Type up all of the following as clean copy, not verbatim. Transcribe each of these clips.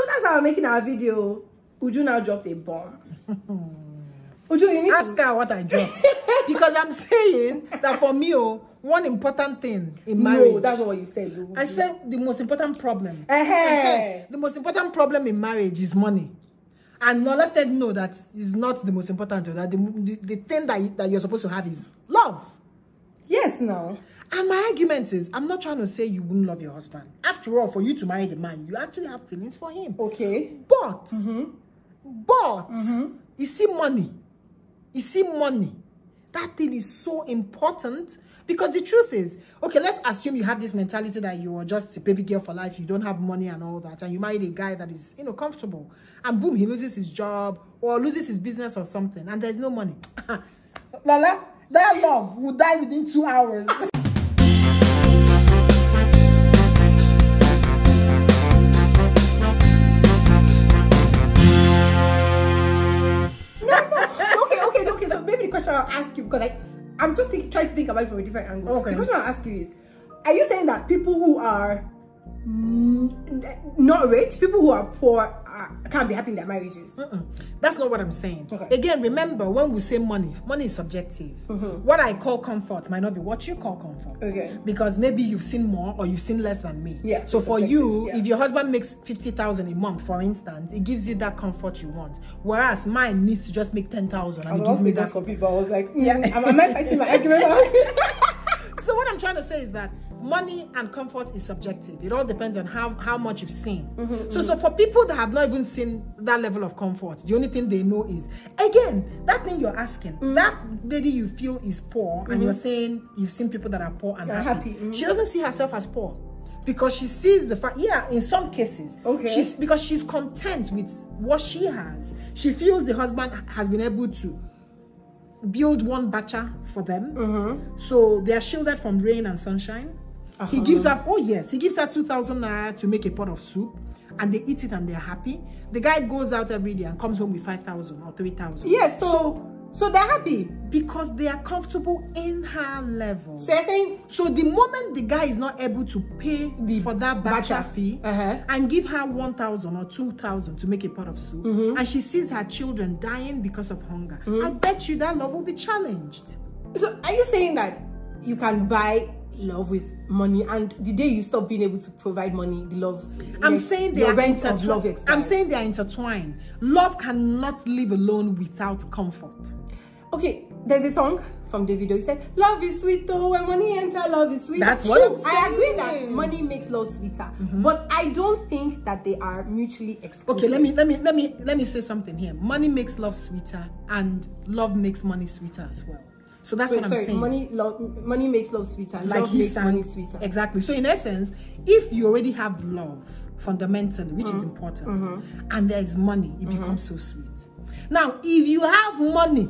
that's how we're making our video. Uju now dropped a bomb. Uju, you need ask her what I dropped. Because I'm saying that for me, one important thing in marriage. No, that's not what you said. Uju. I said the most important problem. The most important problem in marriage is money. And Nola said no, that is not the most important. That the thing that you're supposed to have is love. Yes, no. And my argument is, I'm not trying to say you wouldn't love your husband. After all, for you to marry the man, you actually have feelings for him. Okay. But, you see money. You see money. That thing is so important. Because the truth is, okay, let's assume you have this mentality that you are just a baby girl for life. You don't have money and all that. And you married a guy that is, comfortable. And boom, he loses his job or loses his business or something. And there's no money. Lala, that love will die within 2 hours. Okay. So maybe the question I'll ask you, because I'm just trying to think about it from a different angle. Okay. The question I'll ask you is, are you saying that people who are not rich, people who are poor, can't be happy in their marriages? That's not what I'm saying. Okay. Again, remember, when we say money is subjective. What I call comfort might not be what you call comfort. Okay. Because maybe you've seen more or you've seen less than me. Yeah. So for you, if your husband makes 50,000 a month, for instance, it gives you that comfort you want. Whereas mine needs to just make 10,000 and it gives me that for people. I was like, am I fighting my argument? So what I'm trying to say is that money and comfort is subjective. It all depends on how much you've seen. So for people that have not even seen that level of comfort, the only thing they know is, again, that thing you're asking, that lady you feel is poor, and you're saying you've seen people that are poor and happy. She doesn't see herself as poor. Because she sees the fact, in some cases, because she's content with what she has. She feels the husband has been able to build one bacha for them, so they are shielded from rain and sunshine. He gives her, he gives her 2,000 naira to make a pot of soup, and they eat it and they're happy. The guy goes out every day and comes home with 5,000 or 3,000. Yes, so they're happy because they are comfortable in her level. So you're saying, so the moment the guy is not able to pay for that bacha fee and give her 1,000 or 2,000 to make a pot of soup, and she sees her children dying because of hunger, I bet you that love will be challenged. So are you saying that you can buy love with money, and the day you stop being able to provide money, the love, I'm saying they are intertwined. I'm saying they are intertwined. Love cannot live alone without comfort. Okay, there's a song from Davido. He said, "Love is sweet, though when money enter, love is sweet." That's what I'm saying. I agree that money makes love sweeter, but I don't think that they are mutually exclusive. Okay, let me say something here. Money makes love sweeter, and love makes money sweeter as well. So that's what I'm saying. Money makes love sweeter. Like love makes money sweeter. Exactly. So in essence, if you already have love fundamentally, which is important, and there is money, it becomes so sweet. Now, if you have money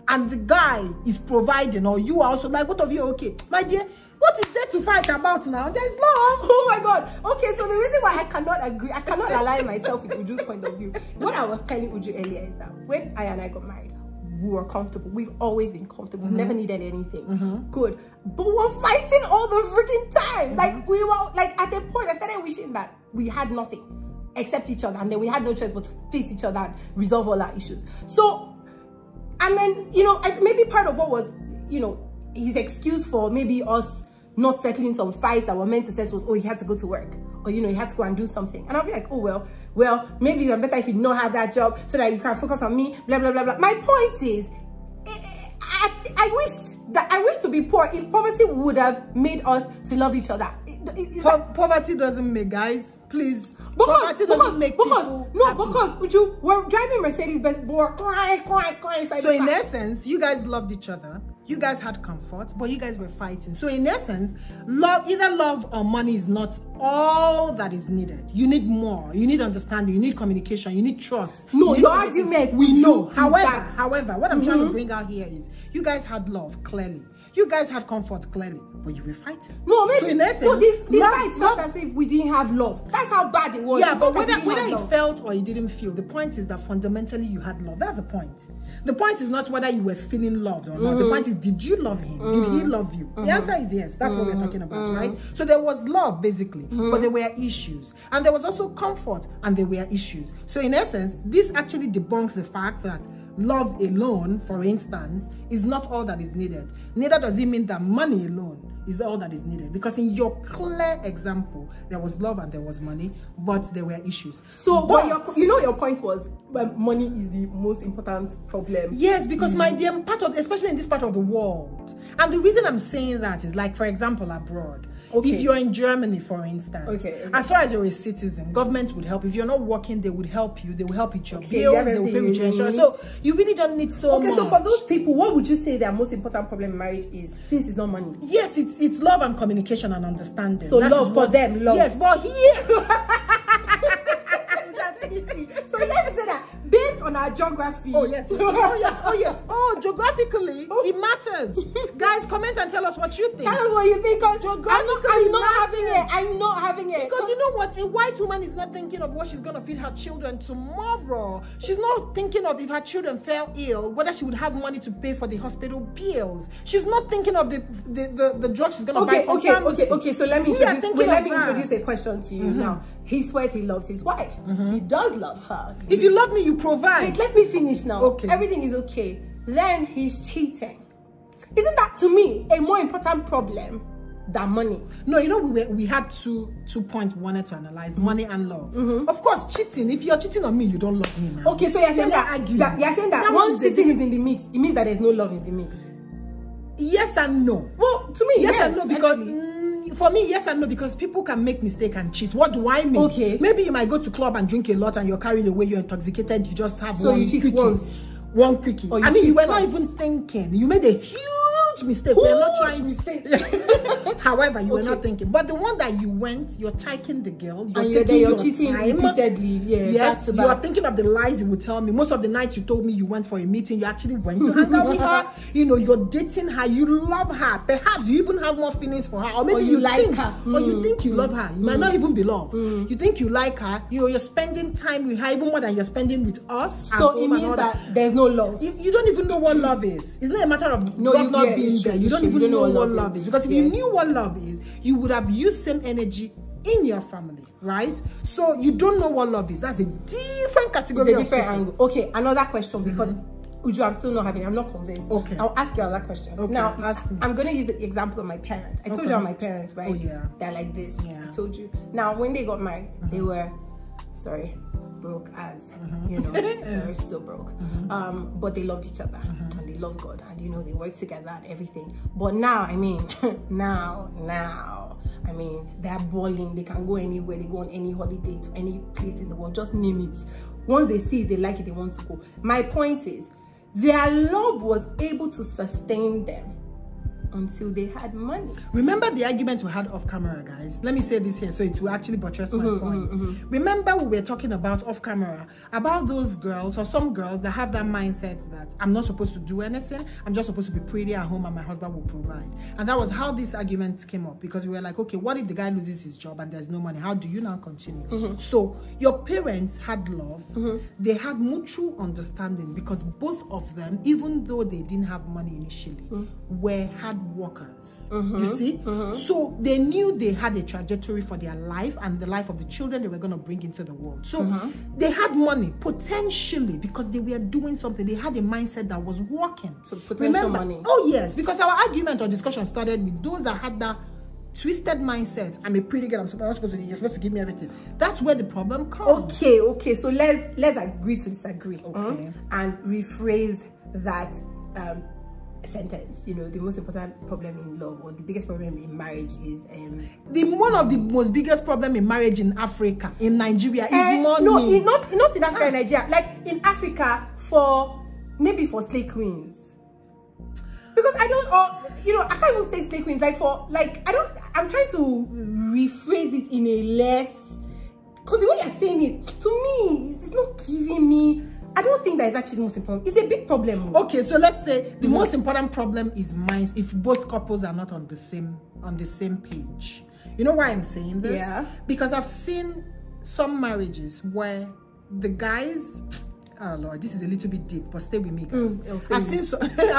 and the guy is providing, or you are also, like, both of you are okay, my dear, what is there to fight about now? There's love. Oh my God. Okay, so the reason why I cannot agree, I cannot align myself with Uju's point of view. What I was telling Uju earlier is that when I and I got married, we were comfortable. We've always been comfortable. We've never needed anything. Good. But we're fighting all the freaking time. Like, we were, like, at the point, I started wishing that we had nothing except each other. And then we had no choice but to face each other and resolve all our issues. So, and then, maybe part of what was, his excuse for maybe us not settling some fights that were meant to settle was, he had to go to work. Or, he had to go and do something. And I'll be like, well, maybe it's better if you don't have that job so that you can focus on me, blah, blah, blah, blah. My point is, I wish to be poor if poverty would have made us to love each other. Poverty doesn't make, guys, please. Poverty doesn't make people because we're driving Mercedes-Benz, we're crying. So in essence, you guys loved each other. You guys had comfort, but you guys were fighting. So in essence, either love or money is not all that is needed. You need more. You need understanding. You need communication. You need trust. No, your argument. We know. However, what I'm trying to bring out here is you guys had love, clearly. You guys had comfort clearly, but you were fighting. No, maybe. So in essence, no, the fight felt as if we didn't have love. That's how bad it was. Yeah, but whether you felt or you didn't feel, the point is that fundamentally you had love. That's the point. The point is not whether you were feeling loved or not. The point is, did you love him? Did he love you? The answer is yes. That's what we're talking about, right? So there was love, basically, but there were issues. And there was also comfort, and there were issues. So in essence, this actually debunks the fact that love alone, for instance, is not all that is needed. Neither does it mean that money alone is all that is needed. Because in your clear example, there was love and there was money, but there were issues. So, but your point was money is the most important problem. Yes, because my dear, especially in this part of the world. And the reason I'm saying that is, like, for example, abroad. Okay. If you're in Germany, for instance, as far as you're a citizen, government would help. If you're not working, they would help you. They will help with your bills. They will pay with your insurance. So you really don't need so much. Okay, so for those people, what would you say their most important problem in marriage is, since it's not money? Yes, it's love and communication and understanding. So love for them, love. Yes, but here... So you have to say that based on our geography. Oh yes, geographically it matters. Guys, comment and tell us what you think. Tell us what you think of geographically. I'm not having it. Because you know what? A white woman is not thinking of what she's gonna feed her children tomorrow. She's not thinking of if her children fell ill, whether she would have money to pay for the hospital bills. She's not thinking of the drugs she's gonna buy from pharmacy. Okay. So let me introduce a question to you now. He swears he loves his wife. He does love her. If you love me, you provide. Wait, let me finish now. Okay. Everything is okay. Then he's cheating. Isn't that, to me, a more important problem than money? No, you know, we had two points we wanted to analyze: money and love. Of course, cheating. If you're cheating on me, you don't love me now. Okay, so you're saying that once cheating is in the mix, it means that there's no love in the mix. Yes and no. Well, to me, yes and no, because for me, yes and no, because people can make mistake and cheat. What do I mean? Okay. Maybe you might go to club and drink a lot and you're carried away, you're intoxicated, you just have so one you cheat quickie. One quickie. I mean, you were not even thinking. You made a huge mistake. We're not trying mistake. However, you were not thinking. But the one that you went, you're chiking the girl. You're cheating repeatedly. Yes, you are thinking of the lies you would tell me. Most of the nights you told me you went for a meeting, you actually went to hang out with her. You know, you're dating her, you love her. Perhaps you even have more feelings for her. Or maybe you like her. Or you think you love her. You might not even be loved. You think you like her. You're spending time with her even more than you're spending with us. So it means that there's no love. You don't even know what love is. It's not a matter of love not being there. You don't even know what love is. Because if you knew what love is, you would have used same energy in your family, right? So you don't know what love is. That's a different category. It's a different angle. Okay, another question, because Uju, I'm still not having it. I'm not convinced. Okay. I'll ask you another question. Okay. Now, ask me. I'm going to use the example of my parents. I told you about my parents, right? Oh, yeah. They're like this. Yeah. I told you. Now, when they got married, they were, broke as, you know, they're still broke. But they loved each other and they loved God, and, you know, they worked together and everything. But now, I mean, I mean, they're balling. They can go anywhere. They go on any holiday to any place in the world. Just name it. Once they see it, they like it, they want to go. My point is, their love was able to sustain them until they had money. Remember the argument we had off camera, guys? Let me say this here so it will actually buttress my point. Remember we were talking about off camera about those girls, or some girls that have that mindset that I'm not supposed to do anything, I'm just supposed to be pretty at home and my husband will provide. And that was how this argument came up, because we were like, okay, what if the guy loses his job and there's no money? How do you now continue? So your parents had love, they had mutual understanding, because both of them, even though they didn't have money initially, were hard workers. You see? So they knew they had a trajectory for their life and the life of the children they were going to bring into the world. So they had money potentially because they were doing something. They had a mindset that was working. So potential money. Oh yes, because our argument or discussion started with those that had that twisted mindset. I'm a pretty girl, you're supposed to give me everything. That's where the problem comes. Okay, so let's agree to disagree. Okay. And rephrase that sentence. You know, the most important problem in love, or the biggest problem in marriage, is one of the most biggest problem in marriage in Africa, in Nigeria, is money. No, not in Africa and Nigeria. Like in Africa, maybe for slave queens. Because I can't even say slave queens. I'm trying to rephrase it in a less, because the way you're saying it, to me, it's not giving me I don't think that is actually the most important. It's a big problem. Okay, so let's say the most important problem is mine if both couples are not on the same page. You know why I'm saying this? Yeah. Because I've seen some marriages where the guys, oh Lord, this is a little bit deep, but stay with me, guys. I've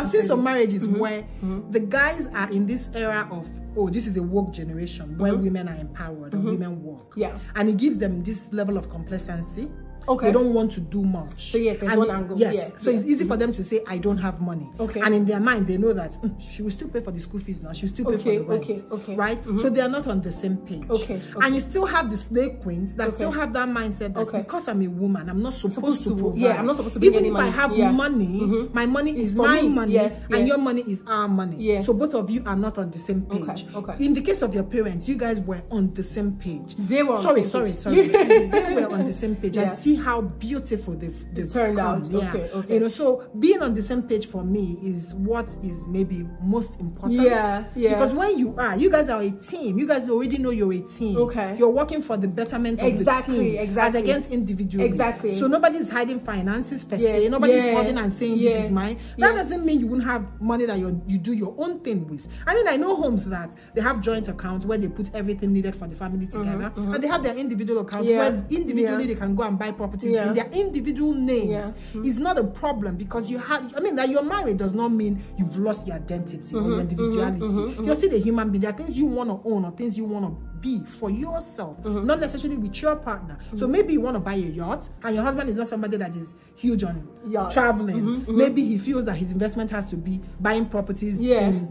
seen some marriages where the guys are in this era of, oh, this is a woke generation where women are empowered and women work. Yeah. And it gives them this level of complacency. Okay. They don't want to do much. So yeah, there's one angle. Yes. Yeah. So it's easy for them to say, I don't have money. Okay. And in their mind, they know that she will still pay for the school fees now. She'll still pay for the rent. Okay. Right? So they are not on the same page. Okay. And you still have the slave queens that still have that mindset that because I'm a woman, I'm not supposed to provide. Yeah, I'm not supposed to bring any money. Even if I have money, my money is my money, and your money is our money. Yeah. So both of you are not on the same page. Okay. In the case of your parents, you guys were on the same page. They were on sorry. the same page. They were on the same page. I see how beautiful they've turned out. Yeah. Okay. You know, so being on the same page for me is what is maybe most important. Yeah. Because when you guys are a team. You guys already know you're a team. Okay. You're working for the betterment of the team. Exactly. As against individually. Exactly. So nobody's hiding finances per se. Nobody's holding and saying this is mine. That doesn't mean you won't have money that you do your own thing with. I mean, I know homes that they have joint accounts where they put everything needed for the family together, and they have their individual accounts where individually they can go and buy properties in their individual names. It's not a problem because you have, I mean, that you're married does not mean you've lost your identity or your individuality. You're still a human being. There are things you want to own or things you want to be for yourself, not necessarily with your partner. So maybe you want to buy a yacht and your husband is not somebody that is huge on traveling. Maybe he feels that his investment has to be buying properties in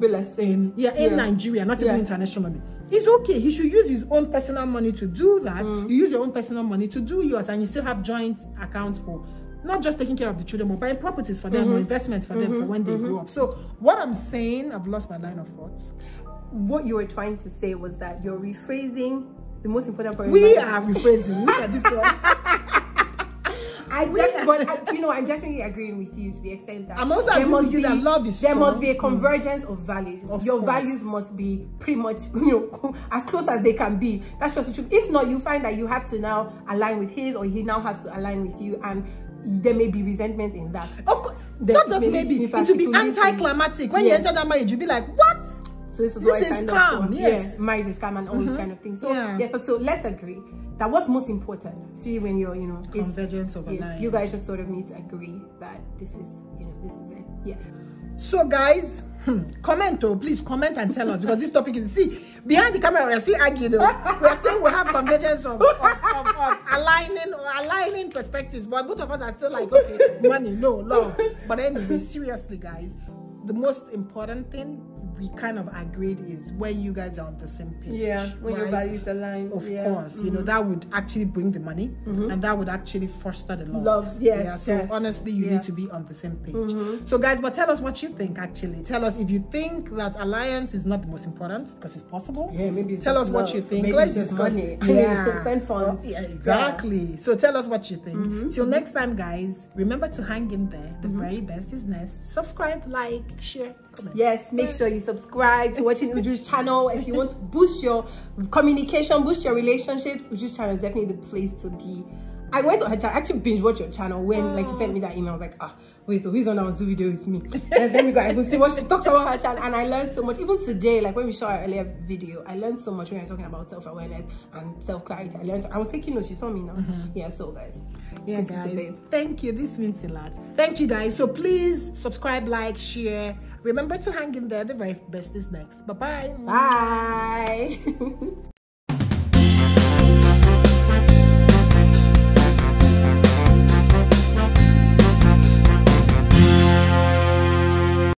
Nigeria, not even internationally. It's okay. He should use his own personal money to do that. You use your own personal money to do yours, and you still have joint accounts for not just taking care of the children, but buying properties for them or investments for them for when they grow up. So what I'm saying, I've lost my line of thought. What you were trying to say was that you're rephrasing the most important part. We are rephrasing. Look at this one. I'm definitely agreeing with you to the extent that I'm also agreeing with you that love is there strong. must be a convergence of values. Your values must be pretty much, as close as they can be. That's just the truth. If not, you find that you have to now align with his, or he now has to align with you, and there may be resentment in that. Of course, not just maybe. It will be anticlimactic. When you enter that marriage, you'll be like, what? So this is scam. Yes. Marriage is scam and all these kind of things. So so let's agree that what's most important, especially when you're, convergence of alliance. You guys just sort of need to agree that this is it. Yeah. So guys, comment please comment and tell us, because this topic is, behind the camera we're still arguing. We're saying we have convergence of aligning perspectives, but both of us are still like, okay, money, no, love. But anyway, seriously guys, the most important thing we kind of agreed is when you guys are on the same page. Yeah, when your values align. Of course, that would actually bring the money, and that would actually foster the love. So honestly, you need to be on the same page. So guys, but tell us what you think actually. Tell us if you think that alliance is not the most important, because it's possible. Yeah, maybe tell us what you think. Maybe let's just discuss money. Spend fun. Yeah, exactly. So tell us what you think. Till next time guys, remember to hang in there. The very best is next. Subscribe, like, share, comment. Yes, make sure you subscribe to watching Uju's channel. If you want to boost your communication, boost your relationships, Uju's channel is definitely the place to be. I went to her channel, actually binge watch your channel when she sent me that email. I was like, wait, who's on our Zoom video with me? And then we got to see what she talks about her channel, and I learned so much. Even today, like when we saw our earlier video, I learned so much when I was talking about self-awareness and self-clarity. I was taking notes. You saw me now. Yeah, so guys. Yeah, guys. Thank you. This means a lot. Thank you, guys. So please subscribe, like, share. Remember to hang in there. The very best is next. Bye-bye. Bye.